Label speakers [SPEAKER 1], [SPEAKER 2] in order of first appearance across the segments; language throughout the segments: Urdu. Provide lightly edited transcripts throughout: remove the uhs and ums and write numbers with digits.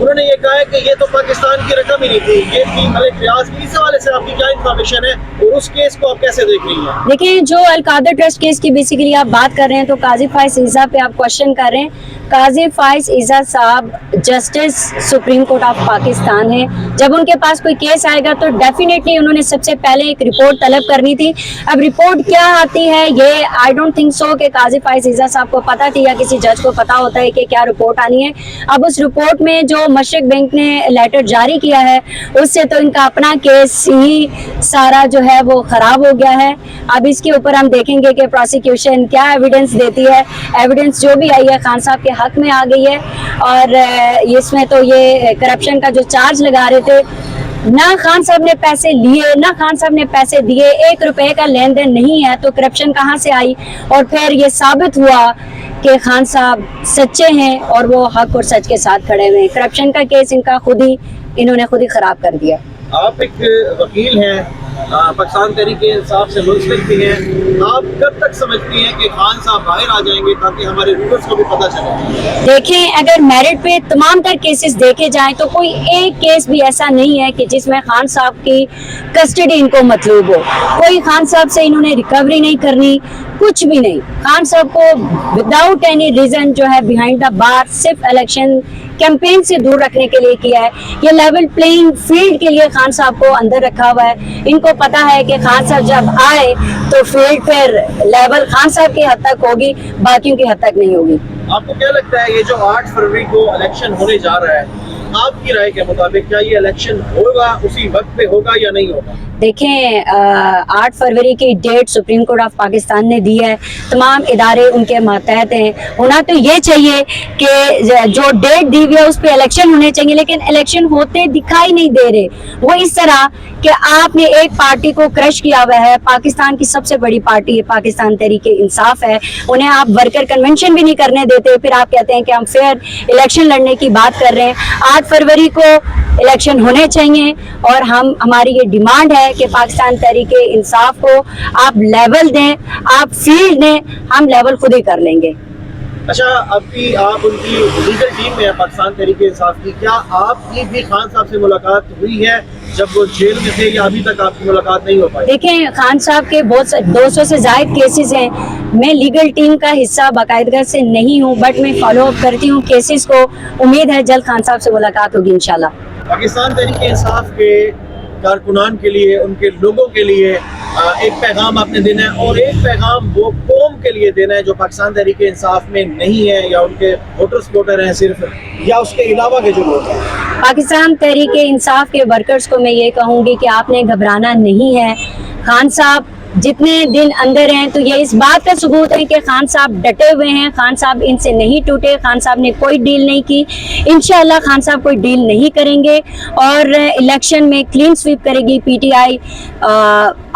[SPEAKER 1] انہوں نے یہ کہا ہے کہ یہ تو پاکستان کی رقم ہی نہیں تھی, یہ تھی ملک ریاض کی. اس حوالے سے آپ کی کیا انفارمیشن ہے اور اس کیس کو آپ کیسے دیکھ رہی ہیں؟
[SPEAKER 2] دیکھیں, جو القادر ٹرسٹ کیس کی بیسیکلی آپ بات کر رہے ہیں تو قاضی فائز عیسیٰ پہ آپ کوشچن کر رہے ہیں. قاضی فائز عیسیٰ صاحب justice supreme court of Pakistan ہیں. جب ان کے پاس کوئی کیس آئے گا تو ڈیفینیٹلی انہوں نے سب سے پہلے ایک رپورٹ طلب کرنی تھی. اب رپورٹ کیا آتی ہے یہ آئی ڈونٹ تھنک سو کہ قاضی فائز عیسیٰ صاحب کو پتہ تھی یا کسی جج کو پتہ ہوتا ہے کہ کیا رپورٹ آنی ہے. اب اس رپورٹ میں جو مشرق بینک نے لیٹر جاری کیا ہے اس سے تو ان کا اپنا کیس ہی سارا جو ہے وہ خراب ہو گیا ہے. اب اس کے اوپر ہم دیکھیں گے کہ پروسیکیوشن کیا ایویڈنس دیتی ہے. ایویڈنس جو بھی آئی ہے خان صاحب کے حق میں آ گئی ہے, اور اس میں تو یہ کرپشن کا جو چارج لگا رہے تھے, نہ خان صاحب نے پیسے لیے نہ خان صاحب نے پیسے دیے, 1 روپے کا لین دین نہیں ہے, تو کرپشن کہاں سے آئی؟ اور پھر یہ ثابت ہوا کہ خان صاحب سچے ہیں اور وہ حق اور سچ کے ساتھ کھڑے ہوئے ہیں. کرپشن کا کیس ان کا انہوں نے خود ہی خراب کر دیا.
[SPEAKER 1] آپ ایک وکیل ہیں, پاکستان تحریک انصاف سے منسلک بھی ہیں, آپ کب تک سمجھتی ہیں کہ خان صاحب باہر آ جائیں گے تاکہ ہمارے ویورز کو بھی پتہ چلے؟
[SPEAKER 2] دیکھیں, اگر میرٹ پہ تمام تر کیسز دیکھے جائیں تو کوئی ایک کیس بھی ایسا نہیں ہے کہ جس میں خان صاحب کی کسٹڈی ان کو مطلوب ہو. کوئی خان صاحب سے انہوں نے ریکوری نہیں کرنی, کچھ بھی نہیں. خان صاحب کو وداؤٹ اینی ریزن جو ہے بیہائنڈ دا بار صرف الیکشن کیمپین سے دور رکھنے کے لیے کیا ہے. یہ لیول پلینگ فیلڈ کے لیے خان صاحب کو اندر رکھا ہوا ہے. ان کو پتا ہے کہ خان صاحب جب آئے تو فیلڈ پھر لیول خان صاحب کی حد تک ہوگی, باقیوں کی حد تک نہیں ہوگی.
[SPEAKER 1] آپ کو کیا لگتا ہے یہ جو 8 فروری کو الیکشن ہونے جا رہا ہے, آپ کی رائے کے مطابق کیا یہ الیکشن ہوگا, اسی وقت پہ ہوگا یا نہیں ہوگا؟
[SPEAKER 2] دیکھیں, 8 فروری کی date supreme court of Pakistan نے دی ہے, تمام ادارے ان کے ماتحت ہیں. ہونا تو یہ چاہیے کہ جو ڈیٹ دی ہوئی ہے اس پہ الیکشن ہونے چاہیے, لیکن الیکشن ہوتے دکھائی نہیں دے رہے. وہ اس طرح کہ آپ نے ایک پارٹی کو کرش کیا ہوا ہے, پاکستان کی سب سے بڑی پارٹی ہے پاکستان تحریک انصاف ہے, انہیں آپ ورکر کنونشن بھی نہیں کرنے دیتے, پھر آپ کہتے ہیں کہ ہم فیئر الیکشن لڑنے کی بات کر رہے ہیں. 8 فروری کو الیکشن ہونے چاہیے اور ہماری یہ ڈیمانڈ ہے کہ پاکستان تحریک انصاف کو آپ لیول دیں, آپ فیلڈ دیں, ہم لیول خود ہی کر لیں گے.
[SPEAKER 1] اچھا, آپ ان کی لیگل ٹیم میں پاکستان تحریک انصاف کی, کیا آپ کی بھی خان صاحب سے ملاقات ہوئی ہے جب وہ جیل میں تھے یا ابھی تک آپ کی ملاقات نہیں ہو پائی؟
[SPEAKER 2] دیکھیں, خان صاحب کے بہت 200 سے زائد کیسز ہیں. میں لیگل ٹیم کا حصہ باقاعدگی سے نہیں ہوں, بٹ میں فالو اپ کرتی ہوں کیسز کو. امید ہے جلد خان صاحب سے ملاقات ہوگی انشاءاللہ.
[SPEAKER 1] پاکستان تحریک انصاف کے کارکنان کے لیے, ان کے لوگوں کے لیے ایک پیغام آپ نے دینا ہے, اور ایک پیغام وہ قوم کے لیے دینا ہے جو پاکستان تحریک انصاف میں نہیں ہے, یا ان کے ووٹر سپورٹر ہیں صرف, یا اس کے علاوہ کے جو لوگ ہیں.
[SPEAKER 2] پاکستان تحریک انصاف کے ورکرز کو میں یہ کہوں گی کہ آپ نے گھبرانا نہیں ہے. خان صاحب جتنے دن اندر ہیں تو یہ اس بات کا ثبوت ہے کہ خان صاحب ڈٹے ہوئے ہیں, خان صاحب ان سے نہیں ٹوٹے, خان صاحب نے کوئی ڈیل نہیں کی. انشاءاللہ خان صاحب کوئی ڈیل نہیں کریں گے اور الیکشن میں کلین سویپ کرے گی پی ٹی آئی.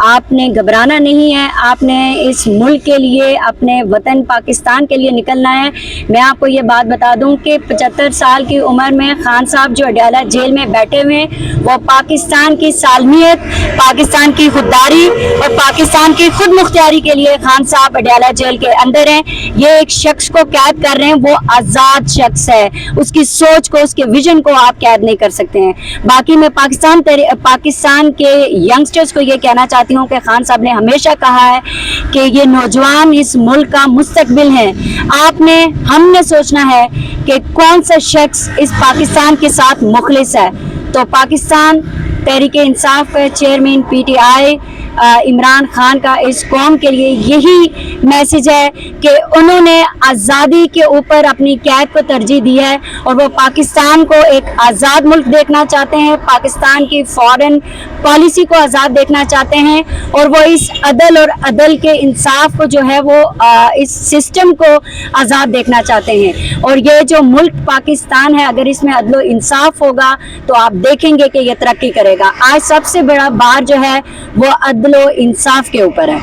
[SPEAKER 2] آپ نے گھبرانا نہیں ہے, آپ نے اس ملک کے لیے, اپنے وطن پاکستان کے لیے نکلنا ہے. میں آپ کو یہ بات بتا دوں کہ 75 سال کی عمر میں خان صاحب جو اڈیالہ جیل میں بیٹھے ہوئے ہیں وہ پاکستان کی سالمیت, پاکستان کی خودداری اور پاکستان کی خود مختاری کے لیے خان صاحب اڈیالہ جیل کے اندر ہیں. یہ ایک شخص کو قید کر رہے ہیں, وہ آزاد شخص ہے, اس کی سوچ کو, اس کے ویژن کو آپ قید نہیں کر سکتے ہیں. باقی میں پاکستان کے ینگسٹرز کو یہ کہنا چاہتی ہوں کہ خان صاحب نے ہمیشہ کہا ہے کہ یہ نوجوان اس ملک کا مستقبل ہیں. ہم نے سوچنا ہے کہ کون سا شخص اس پاکستان کے ساتھ مخلص ہے. تو پاکستان تحریک انصاف کا chairman P T I Imran Khan کا اس قوم کے لیے یہی میسج ہے کہ انہوں نے آزادی کے اوپر اپنی قید کو ترجیح دی ہے اور وہ پاکستان کو ایک آزاد ملک دیکھنا چاہتے ہیں, پاکستان کی فارن پالیسی کو آزاد دیکھنا چاہتے ہیں, اور وہ اس عدل اور عدل کے انصاف کو جو ہے وہ اس سسٹم کو آزاد دیکھنا چاہتے ہیں. اور یہ جو ملک پاکستان ہے, اگر اس میں عدل و انصاف ہوگا تو آپ دیکھیں گے کہ یہ ترقی کرے گا. آج سب سے بڑا بار جو ہے وہ عدل و انصاف کے اوپر ہے.